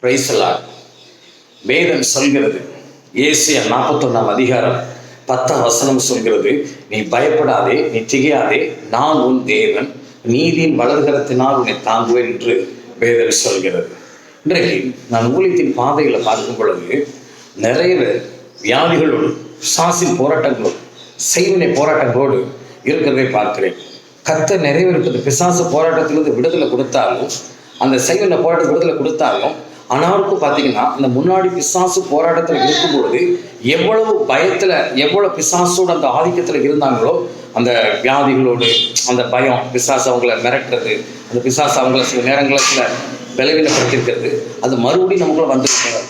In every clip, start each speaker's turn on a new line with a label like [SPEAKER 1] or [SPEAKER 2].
[SPEAKER 1] Price எல்லாம் வேதம் சொல்கிறது. ஏசியா 41 அதிகாரம் 10 சொல்கிறது, நீ பயப்படாதே, நீ திகையாதே, நான் உன் தேவன், நீதியின் வலதுகரத்தினால் உன்னை தாங்குவேன் என்று வேதம் சொல்கிறது. இன்றைக்கு நான் ஊழியத்தின் பாதைகளை பார்க்கும் பொழுது நிறைய பேர் வியாதிகளோடு, சாசின் போராட்டங்களோடு, செய்வினை போராட்டங்களோடு இருக்கிறதை பார்க்கிறேன். கர்த்தர் நிறைய இருக்கிறது. பிசாசு போராட்டத்திலிருந்து விடுதலை கொடுத்தாலும், அந்த செய்வினை போராட்டத்தை விடுதலை கொடுத்தாலும், ஆனாலும் பார்த்தீங்கன்னா இந்த முன்னாடி பிசாசு போராட்டத்தில் இருக்கும் பொழுது எவ்வளவு பயத்தில், எவ்வளவு பிசாசோடு அந்த ஆதிக்கத்தில் இருந்தாங்களோ, அந்த வியாதிகளோடு அந்த பயம், பிசாசு அவங்கள மிரட்டுறது, அந்த பிசாசு அவங்கள சில நேரங்களில் சில பலவீனப்படுத்திருக்கிறது, அது மறுபடியும் நமக்குள்ள வந்துருக்கிறது.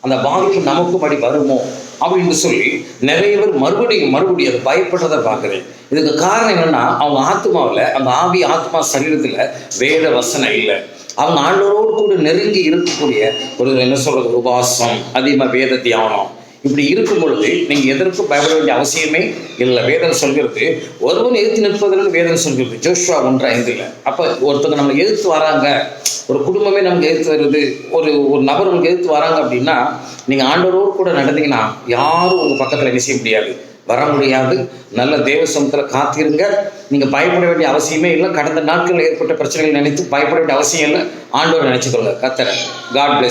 [SPEAKER 1] அந்த பாதிப்பு நமக்கும் அடி வருமோ அப்படின்னு சொல்லி நிறைய பேர் மறுபடியும் அது பயப்படுறதை பார்க்குறேன். இதுக்கு காரணம் என்னன்னா, அவங்க ஆத்மாவில், அந்த ஆத்மா சரீரத்தில் வேத வசனம் இல்லை. அவங்க ஆண்டவரோடு கூட நெருங்கி இருக்கக்கூடிய ஒரு என்ன சொல்றது, உபாசம், அதிகமாக வேத தியானம், இப்படி இருக்கும் பொழுது நீங்கள் எதற்கும் பயப்பட வேண்டிய அவசியமே இல்லை. வேதம் சொல்கிறது, ஒருவன் எதிர்த்து நிற்பதற்கு வேதம் சொல்கிறது. ஜோஷுவா 1:5. அப்போ ஒருத்தவங்க நம்மளை எதிர்த்து வராங்க, ஒரு குடும்பமே நமக்கு எதிர்த்து வருது, ஒரு நபர் நமக்கு எதிர்த்து வராங்க அப்படின்னா, நீங்கள் ஆண்டவரோடு கூட நடந்தீங்கன்னா யாரும் உங்கள் பக்கத்தில் என்ன செய்ய முடியாது, வர முடியாது. நல்ல தேவ சமூகத்தில் காத்திருங்க. நீங்கள் பயப்பட வேண்டிய அவசியமே இல்லை. கடந்த நாட்களில் ஏற்பட்ட பிரச்சனைகள் நினைத்து பயப்பட வேண்டிய அவசியம் இல்லை. ஆண்டவர் நினைச்சுக்கொள்ள. கர்த்தர். God plus.